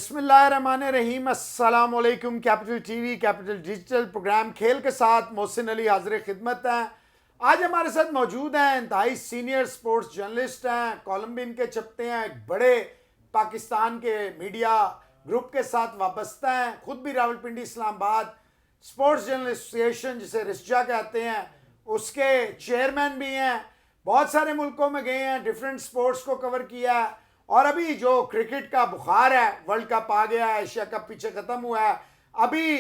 बिस्मिल्लाहिर्रहमानिर्रहीम। अस्सलाम वालेकुम। Capital TV, capital digital programme खेल के साथ मोहसिन अली हाजिर खिदमत हैं। आज हमारे साथ मौजूद हैं इंतहाई सीनियर स्पोर्ट्स जर्नलिस्ट हैं, कॉलम भी इनके छपते हैं, एक बड़े पाकिस्तान के मीडिया ग्रुप के साथ वाबस्ता हैं, खुद भी Rawalpindi Islamabad sports journalist association जिसे रिस्जा कहते हैं उसके चेयरमैन भी हैं। बहुत सारे मुल्कों में गए हैं, डिफरेंट स्पोर्ट्स को कवर किया है। और अभी जो क्रिकेट का बुखार है, वर्ल्ड कप आ गया है, एशिया कप पीछे खत्म हुआ है, अभी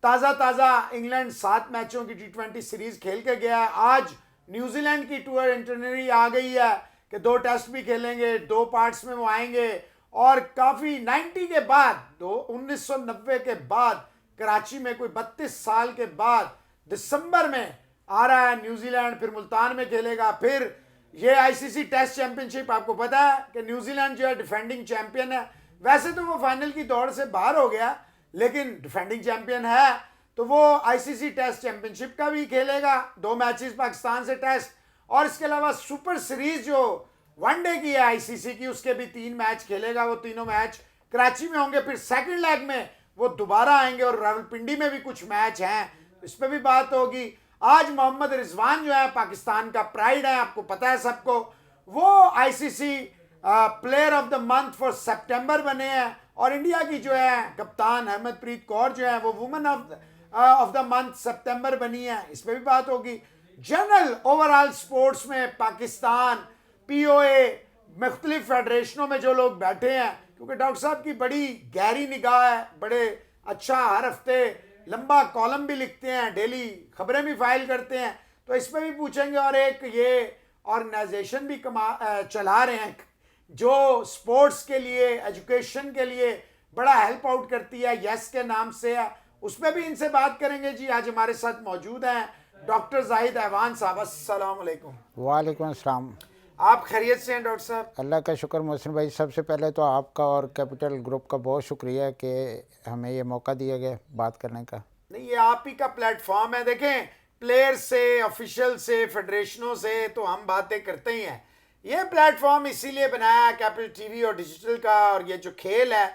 ताज़ा इंग्लैंड 7 मैचों की T20 सीरीज खेल के गया है। आज न्यूजीलैंड की टूर इंटरनरी आ गई है कि 2 टेस्ट भी खेलेंगे, 2 पार्ट्स में वो आएंगे। और काफ़ी 90 के बाद, 1990 के बाद कराची में कोई 32 साल के बाद दिसंबर में आ रहा है न्यूजीलैंड, फिर मुल्तान में खेलेगा। फिर ये आईसीसी टेस्ट चैंपियनशिप, आपको पता है कि न्यूजीलैंड जो है डिफेंडिंग चैंपियन है। वैसे तो वो फाइनल की दौड़ से बाहर हो गया, लेकिन डिफेंडिंग चैंपियन है, तो वो आईसीसी टेस्ट चैंपियनशिप का भी खेलेगा। 2 मैचेस पाकिस्तान से टेस्ट, और इसके अलावा सुपर सीरीज जो वनडे की है आईसीसी की, उसके भी 3 मैच खेलेगा। वो तीनों मैच कराची में होंगे। फिर सेकंड लेग में वो दोबारा आएंगे, और रावलपिंडी में भी कुछ मैच हैं, इस पर भी बात होगी। आज मोहम्मद रिजवान जो है पाकिस्तान का प्राइड है, आपको पता है सबको, वो ICC player of the month for September बने हैं। और इंडिया की जो है कप्तान हरमनप्रीत कौर जो है वो वुमेन ऑफ द मंथ सितंबर बनी है, इस पर भी बात होगी। जनरल ओवरऑल स्पोर्ट्स में पाकिस्तान पीओए मुख्तलिफ फेडरेशनों में जो लोग बैठे हैं, क्योंकि डॉक्टर साहब की बड़ी गहरी निगाह है, बड़े अच्छा हर हफ्ते लंबा कॉलम भी लिखते हैं, डेली खबरें भी फाइल करते हैं, तो इस पर भी पूछेंगे। और एक ये ऑर्गेनाइजेशन भी चला रहे हैं जो स्पोर्ट्स के लिए, एजुकेशन के लिए बड़ा हेल्प आउट करती है, यस के नाम से है, उस पर भी इनसे बात करेंगे। जी आज हमारे साथ मौजूद हैं डॉक्टर जाहिद ऐवान साहब। अस्सलाम वालेकुम। वालेकुम अस्सलाम। आप खैरियत से हैं डॉक्टर साहब? अल्लाह का शुक्र मोहसिन भाई। सबसे पहले तो आपका और कैपिटल ग्रुप का बहुत शुक्रिया कि हमें ये मौका दिया गया बात करने का। नहीं, ये आप ही का प्लेटफॉर्म है। देखें, प्लेयर से, ऑफिशियल से, फेडरेशनों से तो हम बातें करते ही हैं। ये प्लेटफॉर्म इसीलिए बनाया है कैपिटल टीवी और डिजिटल का, और ये जो खेल है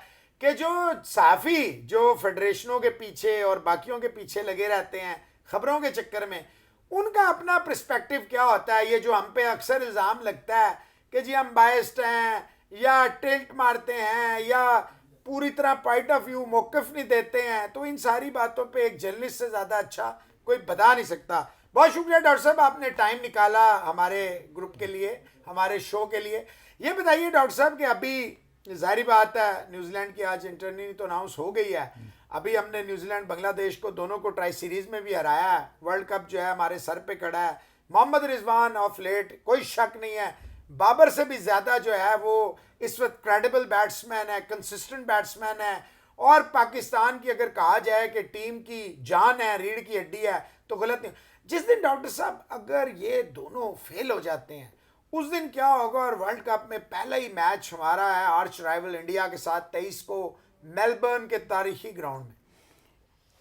कि जो साफ़ी जो फेडरेशनों के पीछे और बाकियों के पीछे लगे रहते हैं खबरों के चक्कर में, उनका अपना पर्सपेक्टिव क्या होता है। ये जो हम पे अक्सर इल्ज़ाम लगता है कि जी हम बायस्ड हैं, या टिल्ट मारते हैं, या पूरी तरह पॉइंट ऑफ व्यू मौक़िफ़ नहीं देते हैं, तो इन सारी बातों पे एक जर्नलिस्ट से ज़्यादा अच्छा कोई बता नहीं सकता। बहुत शुक्रिया डॉक्टर साहब, आपने टाइम निकाला हमारे ग्रुप के लिए, हमारे शो के लिए। ये बताइए डॉक्टर साहब कि अभी जाहिर बात है न्यूजीलैंड की आज इंटरनी तो अनाउंस हो गई है। अभी हमने न्यूजीलैंड बांग्लादेश को दोनों को ट्राई सीरीज़ में भी हराया है। वर्ल्ड कप जो है हमारे सर पे खड़ा है। मोहम्मद रिजवान ऑफ लेट, कोई शक नहीं है, बाबर से भी ज़्यादा जो है वो इस वक्त क्रेडिबल बैट्समैन है, कंसिस्टेंट बैट्समैन है। और पाकिस्तान की अगर कहा जाए कि टीम की जान है, रीढ़ की हड्डी है, तो गलत नहीं। जिस दिन डॉक्टर साहब अगर ये दोनों फेल हो जाते हैं, उस दिन क्या होगा? और वर्ल्ड कप में पहला ही मैच हमारा है आर्च राइवल इंडिया के साथ 23 को मेलबर्न के तारीखी ग्राउंड में।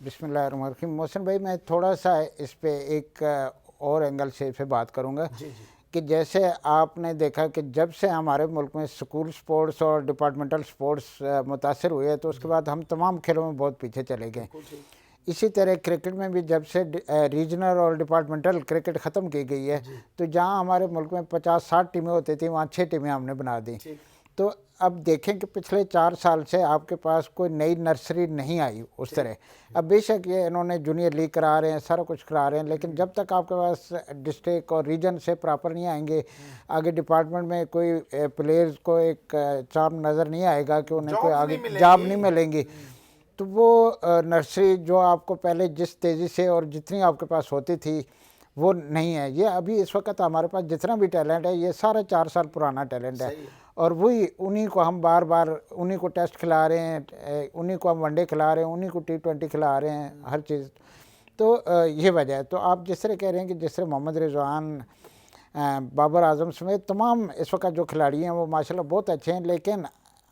बिस्मिल्लाहिर्रहमानिर्रहीम। मोहसिन भाई, मैं थोड़ा सा इस पे एक और एंगल से इस बात करूँगा कि जैसे आपने देखा कि जब से हमारे मुल्क में स्कूल स्पोर्ट्स और डिपार्टमेंटल स्पोर्ट्स मुतासर हुए, तो उसके बाद हम तमाम खेलों में बहुत पीछे चले गए। इसी तरह क्रिकेट में भी जब से रीजनल और डिपार्टमेंटल क्रिकेट ख़त्म की गई है, तो जहां हमारे मुल्क में 50-60 टीमें होती थी, वहां 6 टीमें हमने बना दी। तो अब देखें कि पिछले 4 साल से आपके पास कोई नई नर्सरी नहीं आई उस तरह। अब बेशक ये इन्होंने जूनियर लीग करा रहे हैं, सारा कुछ करा रहे हैं, लेकिन जब तक आपके पास डिस्ट्रिक्ट और रीजन से प्रॉपर नहीं आएंगे, आगे डिपार्टमेंट में कोई प्लेयर्स को एक चार्म नज़र नहीं आएगा कि उन्हें कोई आगे जॉब नहीं मिलेंगी, तो वो नर्सरी जो आपको पहले जिस तेज़ी से और जितनी आपके पास होती थी वो नहीं है। ये अभी इस वक्त हमारे पास जितना भी टैलेंट है, ये सारा 4 साल पुराना टैलेंट है, और वही उन्हीं को हम बार बार उन्हीं को टेस्ट खिला रहे हैं, उन्हीं को हम वनडे खिला रहे हैं, उन्हीं को T20 खिला रहे हैं, हर चीज़। तो ये वजह है। तो आप जिस तरह कह रहे हैं कि जिस तरह मोहम्मद रिजवान, बाबर आजम समेत तमाम इस वक्त जो खिलाड़ी हैं वो माशाल्लाह बहुत अच्छे हैं, लेकिन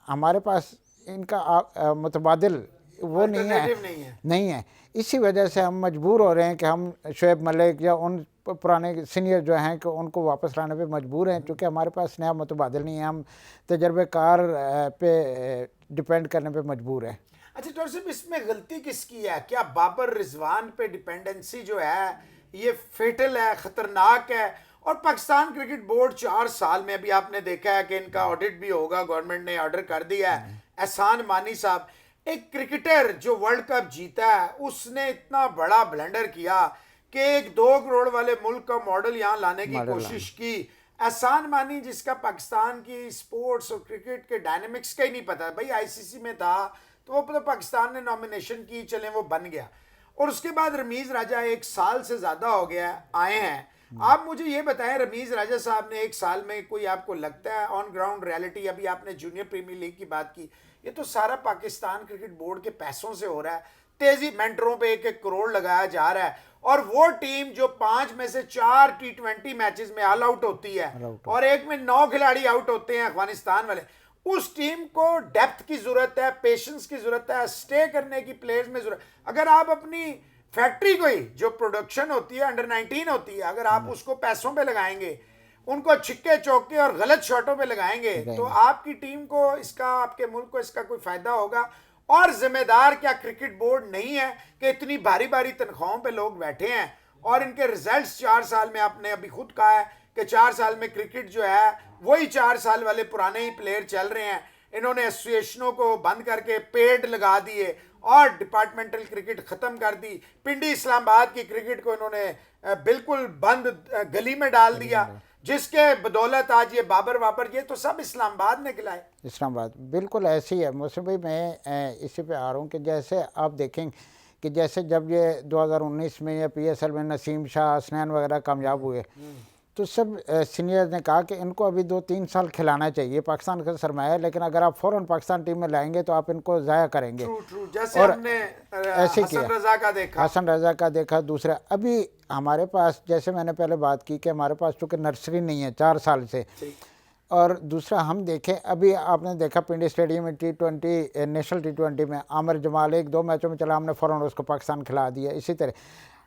हमारे पास इनका मुतबादिल वो नहीं है। इसी वजह से हम मजबूर हो रहे हैं कि हम शोएब मलिक या उन पुराने सीनियर जो हैं कि उनको वापस लाने पे मजबूर हैं, क्योंकि हमारे पास नया मुतबादिल नहीं है, हम तजर्बेकार पे डिपेंड करने पे मजबूर हैं। अच्छा डॉक्टर साहब, इसमें गलती किसकी है? क्या बाबर रिजवान पे डिपेंडेंसी जो है ये फेटल है, खतरनाक है? और पाकिस्तान क्रिकेट बोर्ड 4 साल में, अभी आपने देखा है कि इनका ऑडिट भी होगा, गवर्नमेंट ने ऑर्डर कर दिया है। एहसान मानी साहब, एक क्रिकेटर जो वर्ल्ड कप जीता है, उसने इतना बड़ा ब्लंडर किया कि एक 2 करोड़ वाले मुल्क का मॉडल यहाँ लाने की कोशिश की। एहसान मानी जिसका पाकिस्तान की स्पोर्ट्स और क्रिकेट के डायनेमिक्स का ही नहीं पता, भाई आईसीसी में था तो वो तो पाकिस्तान ने नॉमिनेशन की, चले वो बन गया। और उसके बाद रमीज राजा 1 साल से ज़्यादा हो गया आए हैं। आप मुझे ये बताएं, रमीज राजा साहब ने 1 साल में कोई आपको लगता है ऑन ग्राउंड रियलिटी, अभी आपने जूनियर प्रीमियर लीग की बात की, ये तो सारा पाकिस्तान क्रिकेट बोर्ड के पैसों से हो रहा है। तेजी मेंटरों पे 1-1 करोड़ लगाया जा रहा है, और वो टीम जो 5 में से 4 T20 मैचेस में ऑल आउट होती है और एक में 9 खिलाड़ी आउट होते हैं अफगानिस्तान वाले, उस टीम को डेप्थ की जरूरत है, पेशेंस की जरूरत है, स्टे करने की प्लेयर्स में जरूरत। अगर आप अपनी फैक्ट्री को ही, जो प्रोडक्शन होती है अंडर 19 होती है, अगर आप उसको पैसों पे लगाएंगे, उनको छिक्के चौके और गलत शॉटों पे लगाएंगे, तो आपकी टीम को इसका, आपके मुल्क को इसका कोई फायदा होगा? और जिम्मेदार क्या क्रिकेट बोर्ड नहीं है कि इतनी भारी भारी तनख्वाहों पे लोग बैठे हैं और इनके रिजल्ट्स 4 साल में, आपने अभी खुद कहा है कि 4 साल में क्रिकेट जो है वही 4 साल वाले पुराने ही प्लेयर चल रहे हैं। इन्होंने एसोसिएशनों को बंद करके पेड लगा दिए और डिपार्टमेंटल क्रिकेट खत्म कर दी। पिंडी इस्लामाबाद की क्रिकेट को इन्होंने बिल्कुल बंद गली में डाल दिया, जिसके बदौलत आज ये बाबर ये तो सब इस्लामाबाद ने खिलाए। इस्लामाबाद बिल्कुल ऐसी है। मौसम भाई, मैं इसी पे आ रहा हूँ कि जैसे आप देखें कि जैसे जब ये 2019 में या PSL में नसीम शाह, हसनैन वगैरह कामयाब हुए, तो सब सीनियर्स ने कहा कि इनको अभी 2-3 साल खिलाना चाहिए, पाकिस्तान का सरमाया है, लेकिन अगर आप फ़ौरन पाकिस्तान टीम में लाएंगे तो आप इनको ज़ाया करेंगे। जैसे और हमने ऐसे किया, हसन रजा का देखा। हसन रजा का देखा। दूसरा, अभी हमारे पास, जैसे मैंने पहले बात की कि हमारे पास चूँकि नर्सरी नहीं है 4 साल से, और दूसरा हम देखें, अभी आपने देखा पिंडी स्टेडियम में T20 नेशनल T20 में आमिर जमाल 1-2 मैचों में चला, हमने फ़ौरन उसको पाकिस्तान खिला दिया। इसी तरह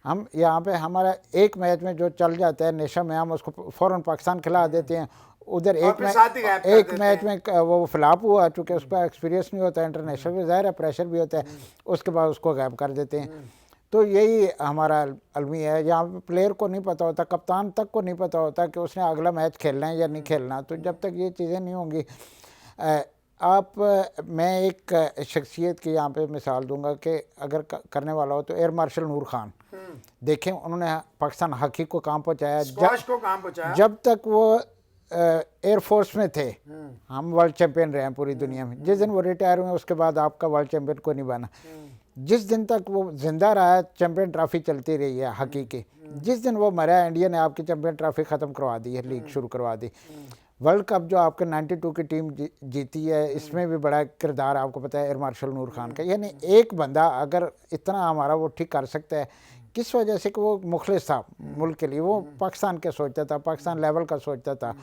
हम यहाँ पे हमारा एक मैच में जो चल जाता है नेशन में, हम उसको फ़ौरन पाकिस्तान खिला देते हैं। उधर एक मैच में वो फ्लॉप हुआ, चूँकि उस पर एक्सपीरियंस नहीं होता, इंटरनेशनल में ज़ाहिर है प्रेशर भी होता है, उसके बाद उसको गायब कर देते हैं। तो यही हमारा अलमी है, यहाँ पे प्लेयर को नहीं पता होता, कप्तान तक को नहीं पता होता कि उसने अगला मैच खेलना है या नहीं खेलना। तो जब तक ये चीज़ें नहीं होंगी, मैं एक शख्सियत की यहाँ पे मिसाल दूंगा कि अगर करने वाला हो तो एयर मार्शल नूर खान। देखें, उन्होंने पाकिस्तान हॉकी को कहाँ पहुँचाया, जब तक वो एयरफोर्स में थे हम वर्ल्ड चैम्पियन रहे हैं पूरी दुनिया में। जिस दिन वो रिटायर हुए उसके बाद आपका वर्ल्ड चैम्पियन को नहीं बना। जिस दिन तक वो जिंदा रहा है, चैम्पियन ट्रॉफी चलती रही है हॉकी की। जिस दिन वो मरा, इंडिया ने आपकी चैम्पियन ट्रॉफी ख़त्म करवा दी है, लीग शुरू करवा दी। वर्ल्ड कप जो आपके 92 की टीम जीती है, इसमें भी बड़ा किरदार आपको पता है एयर मार्शल नूर खान का। यानी एक बंदा अगर इतना हमारा वो ठीक कर सकता है, किस वजह से कि वो मुखलिस था मुल्क के लिए, वो पाकिस्तान के सोचता था, पाकिस्तान लेवल का सोचता था।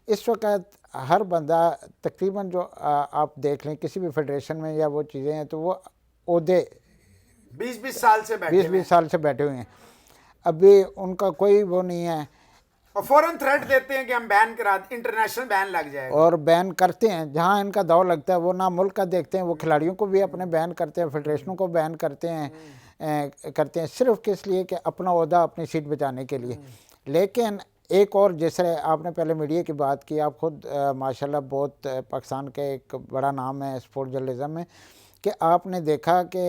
इस वक्त हर बंदा तकरीबन जो आप देख लें किसी भी फेडरेशन में या वो चीज़ें हैं, तो वो ओहदे 20-20 साल से बैठे हुए हैं। अभी उनका कोई वो नहीं है, और फौरन थ्रेट देते हैं कि हम बैन करा, इंटरनेशनल बैन लग जाएगा, और बैन करते हैं। जहां इनका दाव लगता है वो ना मुल्क का देखते हैं, वो खिलाड़ियों को भी अपने बैन करते हैं, फेडरेशनों को बैन करते हैं सिर्फ किस लिए कि अपना ओहदा, अपनी सीट बचाने के लिए। लेकिन एक और, जैसे आपने पहले मीडिया की बात की, आप खुद माशाल्लाह बहुत पाकिस्तान का एक बड़ा नाम है स्पोर्ट जर्नलिज्म में, कि आपने देखा कि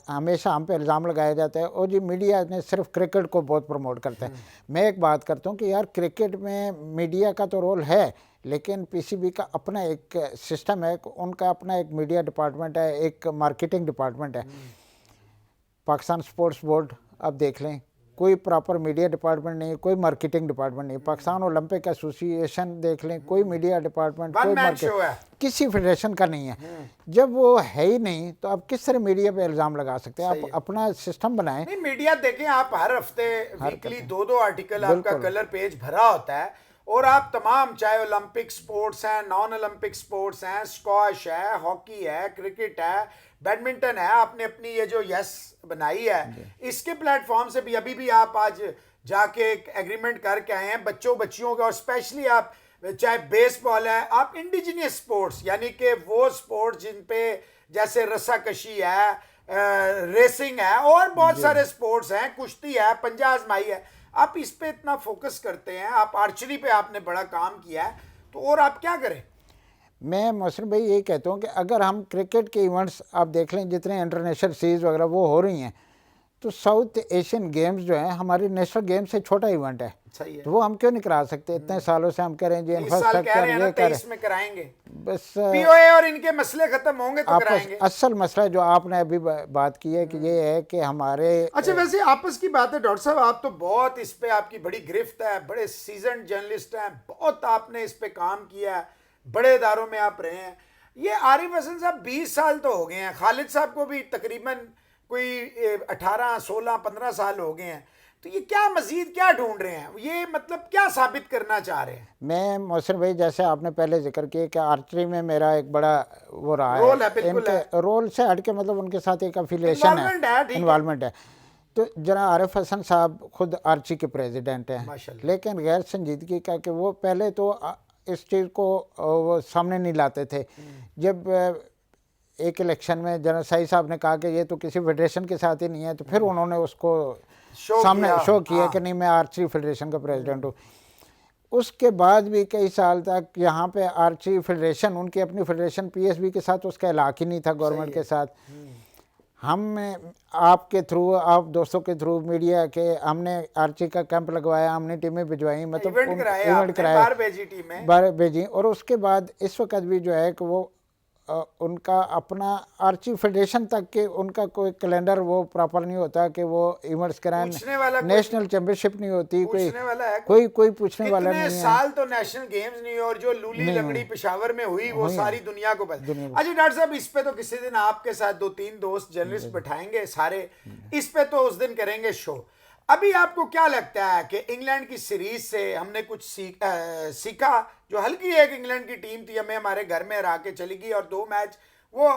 हमेशा हम पे इल्ज़ाम लगाया जाता है और जी मीडिया ने सिर्फ क्रिकेट को बहुत प्रमोट करता है। मैं एक बात करता हूँ कि यार क्रिकेट में मीडिया का तो रोल है, लेकिन PCB का अपना एक सिस्टम है, उनका अपना एक मीडिया डिपार्टमेंट है, एक मार्केटिंग डिपार्टमेंट है। पाकिस्तान स्पोर्ट्स बोर्ड आप देख लें, कोई प्रॉपर मीडिया डिपार्टमेंट नहीं, कोई मार्केटिंग डिपार्टमेंट नहीं। पाकिस्तान ओलंपिक एसोसिएशन देख लें, कोई मीडिया डिपार्टमेंट, कोई मार्केट किसी फेडरेशन का नहीं है। जब वो है ही नहीं तो आप किस तरह मीडिया पे इल्ज़ाम लगा सकते हैं? आप अपना सिस्टम बनाएं। नहीं, मीडिया देखें, आप हर हफ्ते वीकली 2-2 आर्टिकल आपका कलर पेज भरा होता है, और आप तमाम, चाहे ओलंपिक स्पोर्ट्स हैं, नॉन ओलंपिक स्पोर्ट्स हैं, स्क्वाश है, हॉकी है, क्रिकेट है, बैडमिंटन है, आपने अपनी ये जो यस बनाई है इसके प्लेटफॉर्म से भी अभी भी आप आज जाके एक एग्रीमेंट करके आए हैं बच्चियों का, और स्पेशली आप चाहे बेसबॉल है, आप इंडिजिनियस स्पोर्ट्स यानी कि वो स्पोर्ट्स जिन पे जैसे रस्साकशी है, रेसिंग है और बहुत सारे स्पोर्ट्स हैं, कुश्ती है, पंजा आजमाई है, आप इस पे इतना फोकस करते हैं, आप आर्चरी पे आपने बड़ा काम किया है, तो और आप क्या करें? मैं मोहसिन भाई यही कहता हूँ कि अगर हम क्रिकेट के इवेंट्स आप देख लें, जितने इंटरनेशनल सीरीज़ वगैरह वो हो रही हैं, तो साउथ एशियन गेम्स जो है हमारी नेशनल गेम से छोटा इवेंट है, तो वो हम क्यों नहीं करा सकते? इतने सालों से हम करें जी इंफ्रास्ट्रक्चर ये करें, कराएंगे बस पीओए और इनके मसले खत्म होंगे तो कराएंगे। असल मसला जो आपने अभी बात की है कि ये है कि हमारे अच्छा, वैसे आपस की बात है डॉक्टर साहब, आप तो बहुत इस पे आपकी बड़ी गिरफ्त है, बड़े सीजन जर्नलिस्ट हैं, बहुत आपने इस पे काम किया है, बड़े इदारों में आप रहे हैं। ये आरिफ हसन साहब 20 साल तो हो गए हैं, खालिद साहब को भी तकरीबन कोई 18 16 15 साल हो गए हैं, तो ये क्या मजीद क्या ढूंढ रहे हैं, ये मतलब क्या साबित करना चाह रहे हैं? मैं मोहसिन भाई जैसे आपने पहले जिक्र किया कि आर्चरी में मेरा एक बड़ा वो रहा रोल है, इनके रोल से हट के मतलब उनके साथ एक अफिलिएशन है, इन्वॉल्वमेंट है। तो जना आरिफ हसन साहब खुद आर्ची के प्रेसिडेंट हैं, लेकिन गैर संजीदगी का कि वो पहले तो इस चीज़ को वो सामने नहीं लाते थे। जब एक इलेक्शन में जनरल साई साहब ने कहा कि ये तो किसी फेडरेशन के साथ ही नहीं है, तो फिर उन्होंने उसको सामने शो किया कि नहीं मैं आर्चरी फेडरेशन का प्रेसिडेंट हूँ। उसके बाद भी कई साल तक यहाँ पे आर्चरी फेडरेशन, उनकी अपनी फेडरेशन पीएसबी के साथ उसका इलाक़ ही नहीं था गवर्नमेंट के साथ। हम आपके थ्रू, आप दोस्तों के थ्रू, मीडिया के, हमने आर्ची का कैंप लगवाया, हमने टीमें भिजवाई, मतलब इवेंट कराया, बाहर भेजी। और उसके बाद इस वक्त भी जो है कि वो उनका अपना आर्ची फेडरेशन तक के उनका कोई कैलेंडर वो प्रॉपर नहीं होता कि वो इवेंट्स कराएं, नेशनल चैंपियनशिप नहीं होती, कोई पूछने वाला नहीं है। साल तो नेशनल गेम्स नहीं, और जो लूली लंगड़ी पेशावर में हुई वो सारी दुनिया को पता। अच्छा डॉक्टर साहब, इस पे तो किसी दिन आपके साथ 2-3 दोस्त जर्नलिस्ट बिठाएंगे सारे, इस पे तो उस दिन करेंगे शो। अभी आपको क्या लगता है कि इंग्लैंड की सीरीज से हमने कुछ सीखा? जो हल्की एक इंग्लैंड की टीम थी, हमें हमारे घर में हरा के चली गई, और 2 मैच वो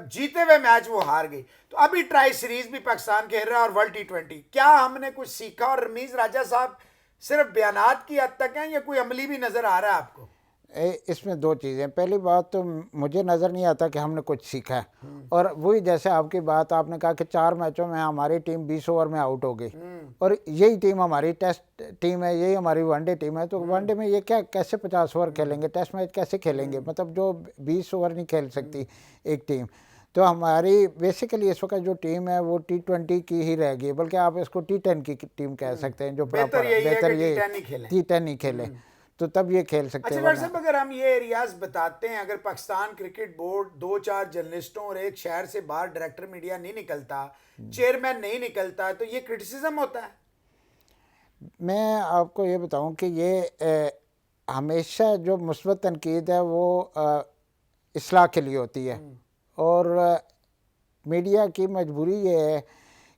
जीते हुए मैच वो हार गई, तो अभी ट्राई सीरीज भी पाकिस्तान खेल रहा है और वर्ल्ड T20, क्या हमने कुछ सीखा? और रमीज राजा साहब सिर्फ बयानात की हद तक हैं या कोई अमली भी नजर आ रहा है आपको? इसमें 2 चीज़ें, पहली बात तो मुझे नज़र नहीं आता कि हमने कुछ सीखा है, और वही जैसे आपकी बात आपने कहा कि 4 मैचों में हमारी टीम 20 ओवर में आउट हो गई, और यही टीम हमारी टेस्ट टीम है, यही हमारी वनडे टीम है, तो वनडे में ये क्या कैसे 50 ओवर खेलेंगे, टेस्ट मैच कैसे खेलेंगे, मतलब जो 20 ओवर नहीं खेल सकती एक टीम। तो हमारी बेसिकली इस वक्त जो टीम है वो T20 की ही रह गई, बल्कि आप इसको T10 की टीम कह सकते हैं, जो प्रॉपर बेहतर ये T10 नहीं खेले, तो तब ये खेल सकते हैं। अच्छा डॉक्टर साहब, अगर हम ये एरियाज बताते हैं, अगर पाकिस्तान क्रिकेट बोर्ड 2-4 जर्नलिस्टों और एक शहर से बाहर डायरेक्टर मीडिया नहीं निकलता, चेयरमैन नहीं निकलता, तो ये क्रिटिसिज्म होता है? मैं आपको ये बताऊं कि ये हमेशा जो मुस्बत तनकीद है वो इस्लाह के लिए होती है, और मीडिया की मजबूरी ये है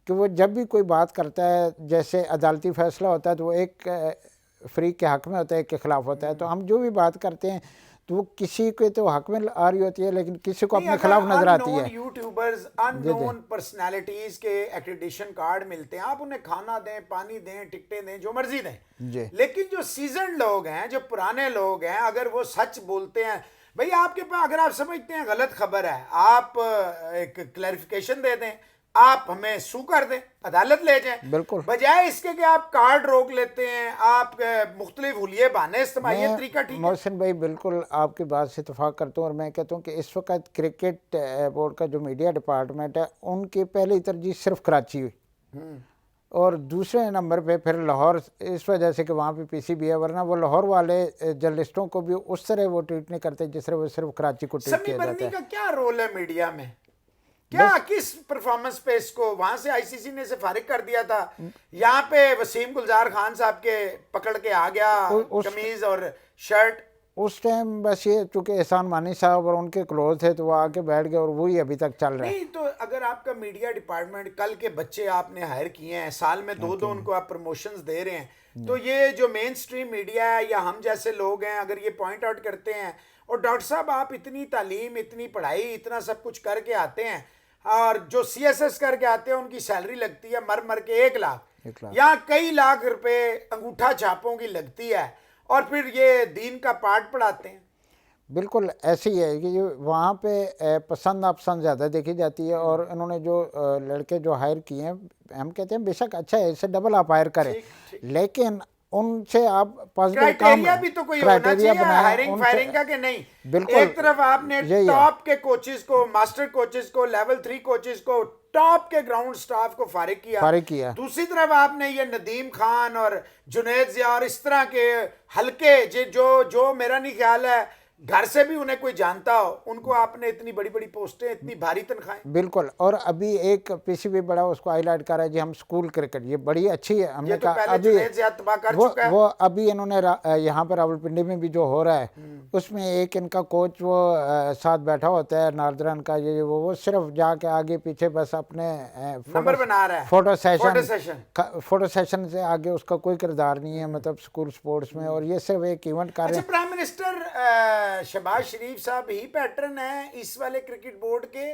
कि वो जब भी कोई बात करता है, जैसे अदालती फैसला होता है तो वो एक फ्री के हक़ में होता है, एक के ख़िलाफ़ होता है, तो हम जो भी बात करते हैं तो वो किसी के तो हक़ में आ रही होती है, लेकिन किसी को अपने खिलाफ नजर आती है। यूट्यूबर्स, अननोन पर्सनालिटीज के एक्रेडिटेशन कार्ड मिलते हैं, आप उन्हें खाना दें, पानी दें, टिकटें दें, जो मर्जी दें, लेकिन जो सीजन लोग हैं, जो पुराने लोग हैं, अगर वो सच बोलते हैं, भाई आपके पास अगर आप समझते हैं गलत खबर है, आप एक क्लैरिफिकेशन दे दें, आप हमें सू कर दें, अदालत ले जाएं, बिल्कुल, बजाय इसके कि आप कार्ड रोक लेते हैं, आप मुख्तलिफ हुलिये बहाने इस्तेमाल, ये तरीका ठीक है? मोहसिन भाई बिल्कुल आपकी बात से इत्तेफाक करता हूँ, और मैं कहता हूँ कि इस वक्त क्रिकेट बोर्ड का जो मीडिया डिपार्टमेंट है, उनकी पहली तरजीह सिर्फ कराची हुई, और दूसरे नंबर पे फिर लाहौर, इस वजह से कि वहाँ पे पीसीबी है, वरना वो लाहौर वाले जर्नलिस्टों को भी उस तरह वो ट्रीट नहीं करते जिस तरह वो सिर्फ कराची को ट्रीट किया जाता है। का क्या रोल है मीडिया में? क्या किस परफॉर्मेंस पे इसको वहां से आईसीसी ने फारिग कर दिया था, यहाँ पे वसीम गुलजार खान साहब के पकड़ के आ गया कमीज और शर्ट? उस टाइम बस ये चूंकि एहसान मानी साहब और उनके क्लोज थे तो वो आके बैठ गए, और वही अभी तक चल रहा है। नहीं तो अगर आपका मीडिया डिपार्टमेंट, कल के बच्चे आपने हायर किए हैं, साल में 2-2 उनको आप प्रमोशंस दे रहे हैं, तो ये जो मेन स्ट्रीम मीडिया है या हम जैसे लोग हैं, अगर ये पॉइंट आउट करते हैं, और डॉक्टर साहब आप इतनी तालीम, इतनी पढ़ाई, इतना सब कुछ करके आते हैं, और जो CSS करके आते हैं उनकी सैलरी लगती है मर मर के 1 लाख, 1 लाख। यहाँ कई लाख रुपए अंगूठा छापों की लगती है, और फिर ये दीन का पाठ पढ़ाते हैं। बिल्कुल ऐसी है कि वहाँ पे पसंद नापसंद ज़्यादा देखी जाती है, और इन्होंने जो लड़के जो हायर किए हैं, हम कहते हैं बेशक अच्छा है, इससे डबल आप हायर करें, लेकिन उनसे आप पॉजिटिव काम, क्राइटेरिया भी तो कोई होना चाहिए हायरिंग फायरिंग का, कि नहीं बिल्कुल। एक तरफ आपने टॉप के कोचेस को, मास्टर कोचेस को, लेवल 3 कोचेस को, टॉप के ग्राउंड स्टाफ को फारिग किया, दूसरी तरफ आपने ये नदीम खान और जुनैद ज़िया और इस तरह के हल्के जो मेरा नहीं ख्याल है घर से भी उन्हें कोई जानता हो, उनको आपने इतनी बड़ी बड़ी पोस्टें, इतनी भारी तनख्वाहें। बिल्कुल। और अभी एक पीसीबी बड़ा उसको हाईलाइट कर रहा है जी, हम स्कूल क्रिकेट, ये बड़ी अच्छी है, हमने तो कहा अभी वो अभी इन्होंने यहाँ पर रावलपिंडी में भी जो हो रहा है उसमें एक इनका कोच वो साथ बैठा होता है नॉर्दर्न का, ये वो सिर्फ जाके आगे पीछे बस अपने नंबर बना रहा है, फोटो सेशन से आगे उसका कोई किरदार नहीं है, मतलब स्कूल स्पोर्ट्स में, और ये सिर्फ एक इवेंट कर रहे हैं। प्राइम मिनिस्टर शहबाज शरीफ साहब ही पैटर्न है इस वाले क्रिकेट बोर्ड के,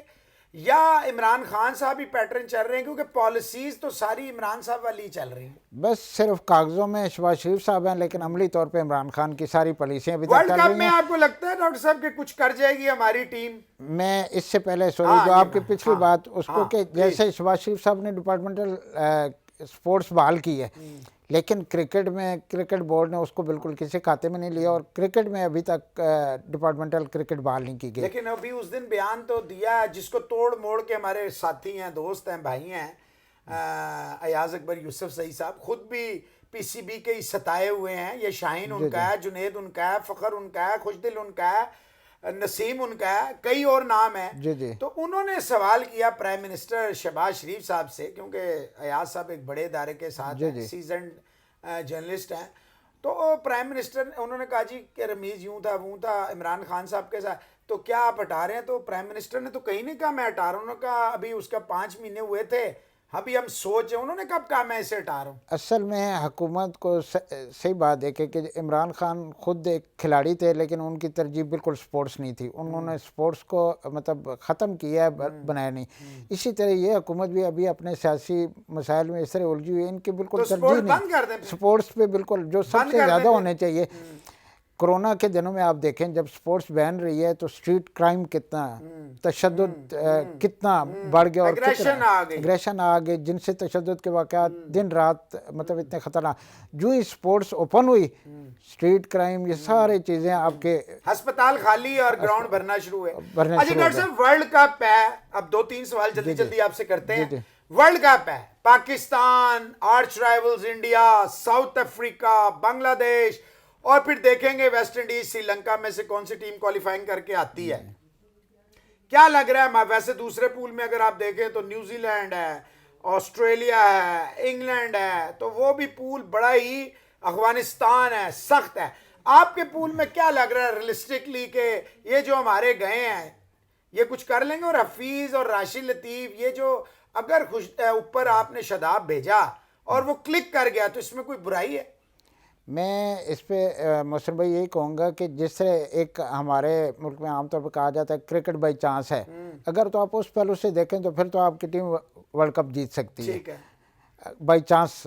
या इमरान खान साहब ही पैटर्न चल रहे हैं, क्योंकि पॉलिसीज तो सारी इमरान साहब वाली चल रही हैं। बस सिर्फ कागजों में शहबाज शरीफ साहब हैं, लेकिन अमली तौर पे इमरान खान की सारी पॉलिसियां अभी तक वर्ल्ड कप में आपको लगता है डॉक्टर साहब कि कुछ कर जाएगी हमारी टीम? मैं इससे पहले जो आपकी पिछली बात उसको कि जैसे शहबाज शरीफ साहब ने डिपार्टमेंटल स्पोर्ट्स बहाल की है, लेकिन क्रिकेट बोर्ड ने उसको बिल्कुल किसी खाते में नहीं लिया, और क्रिकेट में अभी तक डिपार्टमेंटल क्रिकेट बहाल नहीं की गई। लेकिन अभी उस दिन बयान तो दिया जिसको तोड़ मोड़ के हमारे साथी हैं, दोस्त हैं, भाई हैं, अयाज अकबर यूसुफ सही साहब खुद भी पीसीबी के ही सताए हुए हैं। ये शाहीन उनका है, जुनेद उनका है, फ़खर उनका है, खुशदिल उनका है, नसीम उनका है, कई और नाम है। जी जी। तो उन्होंने सवाल किया प्राइम मिनिस्टर शहबाज शरीफ साहब से, क्योंकि अयाज साहब एक बड़े इदारे के साथ सीजन जर्नलिस्ट हैं, तो प्राइम मिनिस्टर उन्होंने कहा जी कि रमीज़ यूं था वो था इमरान खान साहब के साथ, तो क्या आप हटा रहे हैं? तो प्राइम मिनिस्टर ने तो कहीं नहीं कहा मैं हटा रहा हूँ, उन्होंने कहा अभी उसका 5 महीने हुए थे, अभी हम सोच रहे। उन्होंने कब कहा मैं इसे हटा रहा हूँ? असल में हुकूमत को सही बात देखे कि इमरान खान खुद एक खिलाड़ी थे, लेकिन उनकी तरजीह बिल्कुल स्पोर्ट्स नहीं थी, उन्होंने स्पोर्ट्स को मतलब ख़त्म किया है, बनाया नहीं। इसी तरह ये हुकूमत भी अभी अपने सियासी मसाइल में इस तरह उलझी हुई है, इनकी बिल्कुल तरजीह नहीं स्पोर्ट्स पे, बिल्कुल जो सबसे ज़्यादा होने चाहिए। कोरोना के दिनों में आप देखें जब स्पोर्ट्स बैन रही है तो स्ट्रीट क्राइम कितना, तशद्दुद कितना बढ़ गया, और एग्रेशन आ गए, जिनसे तशद्दुद के वाक़यात दिन रात मतलब इतने खतरनाक। जो ही स्पोर्ट्स ओपन हुई, स्ट्रीट क्राइम, ये सारी चीज़ें आपके, अस्पताल खाली और ग्राउंड भरना शुरू हुए। अच्छा डॉक्टर साहब, वर्ल्ड कप है, अब 2-3 सवाल जल्दी जल्दी आपसे करते हैं। वर्ल्ड कप है, Pakistan, arch rivals India, south Africa, Bangladesh, और फिर देखेंगे वेस्ट इंडीज, श्रीलंका में से कौन सी टीम क्वालिफाइंग करके आती है। क्या लग रहा है? वैसे दूसरे पूल में अगर आप देखें तो न्यूजीलैंड है, ऑस्ट्रेलिया है, इंग्लैंड है, तो वो भी पूल बड़ा ही, अफगानिस्तान है, सख्त है। आपके पूल में क्या लग रहा है रियलिस्टिकली कि ये जो हमारे गए हैं ये कुछ कर लेंगे? और हफीज और राशिद लतीफ़, ये जो अगर ऊपर आपने शदाब भेजा और वो क्लिक कर गया तो इसमें कोई बुराई है? मैं इस पे मोहसिन भाई यही कहूँगा कि जिस तरह एक हमारे मुल्क में आमतौर पर कहा जाता है क्रिकेट बाई चांस है, अगर तो आप उस पहलू से देखें तो फिर तो आपकी टीम वर्ल्ड कप जीत सकती है बाई चांस।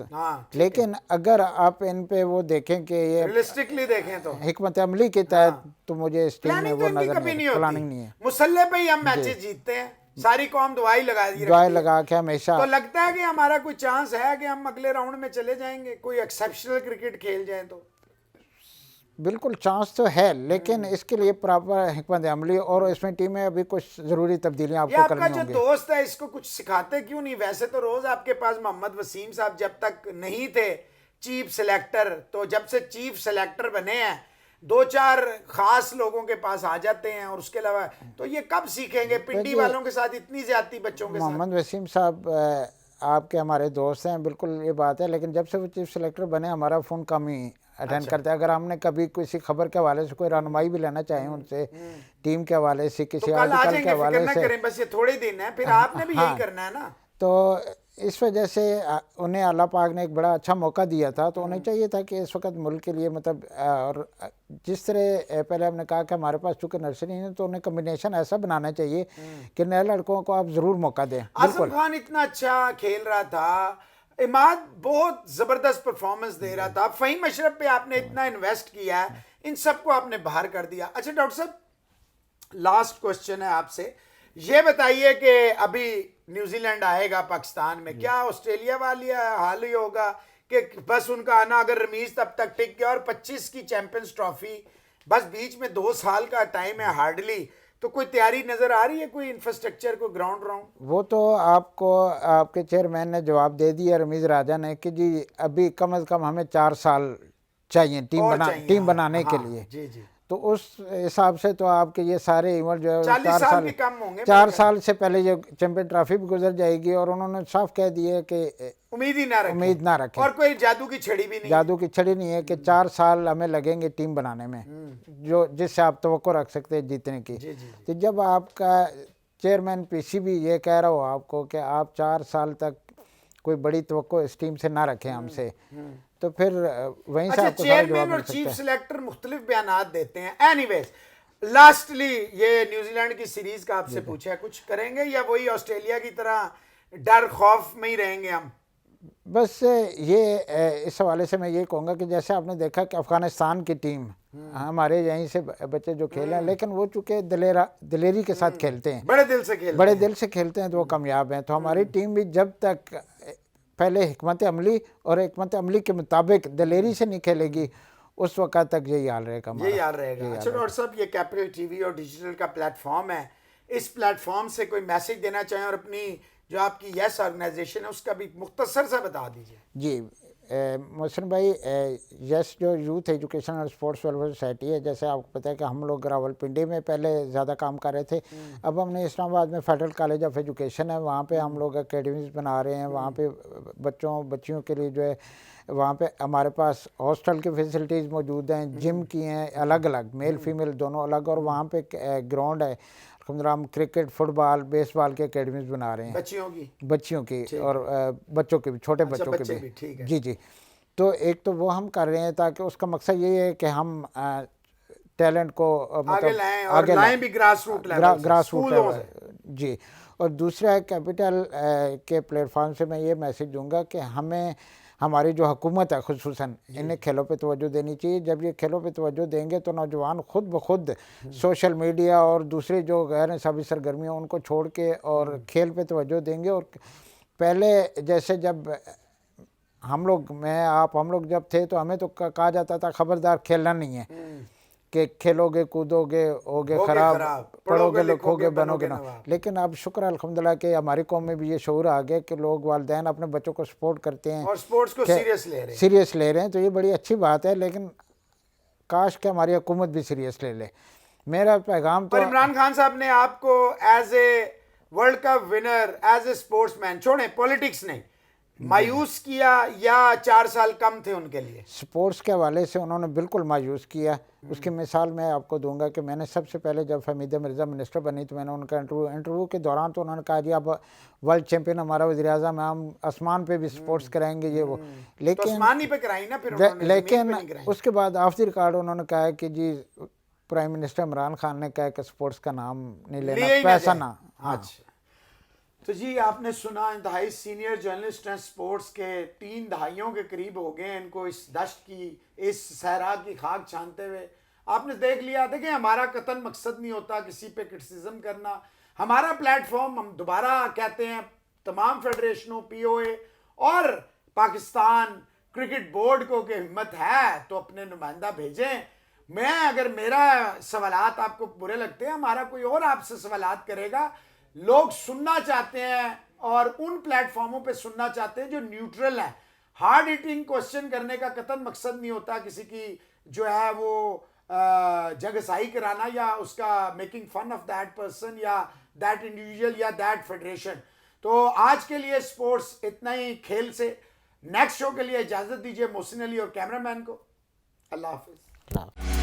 लेकिन अगर आप इन पे वो देखें कि ये रियलिस्टिकली देखें तो हिकमत अमली के तहत, तो मुझे इस टीम में वो नजर नहीं, प्लानिंग नहीं है। मुसल्ले पे ही हम मैचेस जीतते हैं, सारी कौम दुआई लगा के हमेशा। तो लगता है कि हमारा कोई चांस है कि हम अगले राउंड में चले जाएंगे, कोई एक्सेप्शनल क्रिकेट खेल जाए तो? बिल्कुल चांस तो है, लेकिन इसके लिए प्रॉपर हिकमत अमली और इसमें टीम में अभी कुछ ज़रूरी तब्दीलियां आपको करनी होंगी। आपका जो दोस्त है इसको कुछ सिखाते क्यों नहीं? वैसे तो रोज़ आपके पास मोहम्मद वसीम साहब जब तक नहीं थे चीफ सेलेक्टर, तो जब से चीफ सेलेक्टर बने हैं 2-4 खास लोगों के पास आ जाते हैं, और उसके अलावा तो ये कब सीखेंगे पिंडी वालों के साथ इतनी ज्यादती बच्चों के साथ? मोहम्मद वसीम साहब आपके हमारे दोस्त हैं, बिल्कुल ये बात है, लेकिन जब से वो चीफ सेलेक्टर बने हमारा फ़ोन कम ही अटेंड करते हैं। अगर हमने कभी किसी खबर के हवाले से कोई रहनुमाई भी लेना चाहे उनसे, टीम के हवाले से, किसी आर्टिकल के हवाले से, बस ये थोड़े दिन है, फिर आपने भी यही करना है ना। तो इस वजह से उन्हें अल्लाह पाक ने एक बड़ा अच्छा मौका दिया था, तो उन्हें चाहिए था कि इस वक्त मुल्क के लिए मतलब और जिस तरह पहले हमने कहा कि हमारे पास चूँकि नर्सरी है तो उन्हें कम्बिनेशन ऐसा बनाना चाहिए कि नए लड़कों को आप ज़रूर मौका दें। आजम खान इतना अच्छा खेल रहा था, इमाद बहुत ज़बरदस्त परफॉर्मेंस दे रहा था, फ़हीम अशरफ पे आपने इतना इन्वेस्ट किया है, इन सबको आपने बाहर कर दिया। अच्छा डॉक्टर साहब, लास्ट क्वेश्चन है आपसे, ये बताइए कि अभी न्यूजीलैंड आएगा पाकिस्तान में, क्या ऑस्ट्रेलिया वाली हाल ही होगा कि बस उनका आना अगर रमीज तब तक टिक गया और 25 की चैंपियंस ट्रॉफी, बस बीच में 2 साल का टाइम है हार्डली, तो कोई तैयारी नजर आ रही है, कोई इंफ्रास्ट्रक्चर, कोई ग्राउंड राउंड? वो तो आपको आपके चेयरमैन ने जवाब दे दिया रमीज राजा ने कि जी अभी कम से कम हमें 4 साल चाहिए टीम बनाने के लिए। जी जी। तो उस हिसाब से तो आपके ये सारे इवेंट जो है 40 साल के कम होंगे, 4 साल से पहले जो चैंपियन ट्रॉफी भी गुजर जाएगी, और उन्होंने साफ कह दिया कि उम्मीद ना रखें और कोई जादू की छड़ी भी नहीं, जादू की छड़ी नहीं है कि 4 साल हमें लगेंगे टीम बनाने में जो जिससे आप तवक्को रख सकते हैं जीतने की। तो जब आपका चेयरमैन पीसीबी ये कह रहा हो आपको कि आप 4 साल तक कोई बड़ी तवक्को इस टीम से ना रखें हमसे, तो फिर वहीं से आपको चेयरमैन और चीफ सिलेक्टर मुख्तलिफ बयानात देते हैं। एनीवेज, लास्टली ये न्यूजीलैंड की सीरीज का आपसे पूछा है, कुछ करेंगे या वही ऑस्ट्रेलिया की तरह डर खौफ में ही रहेंगे हम? बस ये इस हवाले से मैं ये कहूँगा कि जैसे आपने देखा कि अफगानिस्तान की टीम हमारे यहीं से बच्चे जो खेले हैं, लेकिन वो चूँकि दिलेरी के साथ खेलते हैं, बड़े दिल से खेलते हैं, तो वो कामयाब हैं। तो हमारी टीम भी जब तक पहले हिकमत अमली और हिकमत अमली के मुताबिक दिलेरी से नहीं खेलेगी, उस वक्त तक यही हाल रहेगा। अच्छा डॉक्टर साहब, ये कैपिटल टीवी और डिजिटल का प्लेटफॉर्म है, इस प्लेटफॉर्म से कोई मैसेज देना चाहें और अपनी जो आपकी यस ऑर्गेनाइजेशन है उसका भी मुख्तसर सा बता दीजिए। जी मोहसिन भाई, यस जो यूथ एजुकेशन और स्पोर्ट्स वेलफेयर सोसाइटी है, जैसे आपको पता है कि हम लोग रावलपिंडी में पहले ज़्यादा काम कर रहे थे, अब हमने इस्लामाबाद में फेडरल कॉलेज ऑफ एजुकेशन है, वहाँ पे हम लोग एकेडमीज बना रहे हैं, वहाँ पे बच्चियों के लिए जो है वहाँ पे हमारे पास हॉस्टल की फैसिलिटीज़ मौजूद हैं, जिम की हैं अलग अलग, मेल फीमेल दोनों अलग, और वहाँ पे ग्राउंड है, हम क्रिकेट फुटबॉल बेसबॉल के एकेडमीज बना रहे हैं बच्चियों की और बच्चों के भी, छोटे बच्चों के भी। जी जी। तो एक तो वो हम कर रहे हैं ताकि उसका मकसद ये है कि हम टैलेंट को मतलब आगे लाएं भी ग्रास रूट लेवल जी। और दूसरा कैपिटल के प्लेटफॉर्म से मैं ये मैसेज दूंगा कि हमें हमारी जो हुकूमत है खुसूसन इन्हें खेलों पे तवज्जो देनी चाहिए। जब ये खेलों पे तवज्जो देंगे तो नौजवान खुद ब खुद सोशल मीडिया और दूसरी जो गैर निसाबी सरगर्मियाँ उनको छोड़ के और खेल पे तवज्जो देंगे। और पहले जैसे जब हम लोग जब थे तो हमें तो कहा जाता था खबरदार खेलना नहीं है, कि खेलोगे कूदोगे होगे खराब, पढ़ोगे लिखोगे बनोगे ना। लेकिन अब शुक्र अल्हम्दुलिल्लाह कि हमारी कौम में भी ये शऊर आ गया कि लोग वालिदैन अपने बच्चों को सपोर्ट करते हैं और स्पोर्ट्स को सीरियस ले रहे हैं, तो ये बड़ी अच्छी बात है। लेकिन काश कि हमारी हुकूमत भी सीरियस ले ले। मेरा पैगाम तो इमरान खान साहब ने आपको as a world cup winner, as a sportsman, छोड़े पॉलिटिक्स नहीं, मायूस किया या 4 साल कम थे उनके लिए? स्पोर्ट्स के हवाले से उन्होंने बिल्कुल मायूस किया। उसकी मिसाल मैं आपको दूंगा कि मैंने सबसे पहले जब हमीदा मिर्ज़ा मिनिस्टर बनी तो मैंने उनका इंटरव्यू के दौरान तो उन्होंने कहा जी अब वर्ल्ड चैंपियन हमारा वज़ीर-ए-आज़म है, हम आसमान पे भी स्पोर्ट्स कराएंगे ये वो। लेकिन उसके बाद ऑफ द रिकॉर्ड उन्होंने कहा कि जी प्राइम मिनिस्टर इमरान खान ने कहा कि स्पोर्ट्स का नाम नहीं लेना, पैसा ना। अच्छा, तो जी आपने सुना, इंतहाई सीनियर जर्नलिस्ट हैं स्पोर्ट्स के, 3 दहाइयों के करीब हो गए इनको इस दश्त की, इस सहरा की खाक छानते हुए। आपने देख लिया, देखिए हमारा कतन मकसद नहीं होता किसी पे क्रिटिसिज्म करना। हमारा प्लेटफॉर्म, हम दोबारा कहते हैं तमाम फेडरेशनों, पीओए और पाकिस्तान क्रिकेट बोर्ड को कि हिम्मत है तो अपने नुमाइंदा भेजें। मैं अगर मेरा सवालात आपको बुरे लगते हैं, हमारा कोई और आपसे सवालात करेगा। लोग सुनना चाहते हैं और उन प्लेटफॉर्मों पे सुनना चाहते हैं जो न्यूट्रल हैं। हार्ड हिटिंग क्वेश्चन करने का कतन मकसद नहीं होता किसी की जो है वो जगसाई कराना या उसका making fun of that person या दैट इंडिविजुअल या दैट फेडरेशन। तो आज के लिए स्पोर्ट्स इतना ही खेल से। नेक्स्ट शो के लिए इजाजत दीजिए मोहसिन अली और कैमरामैन को। अल्लाह हाफिज।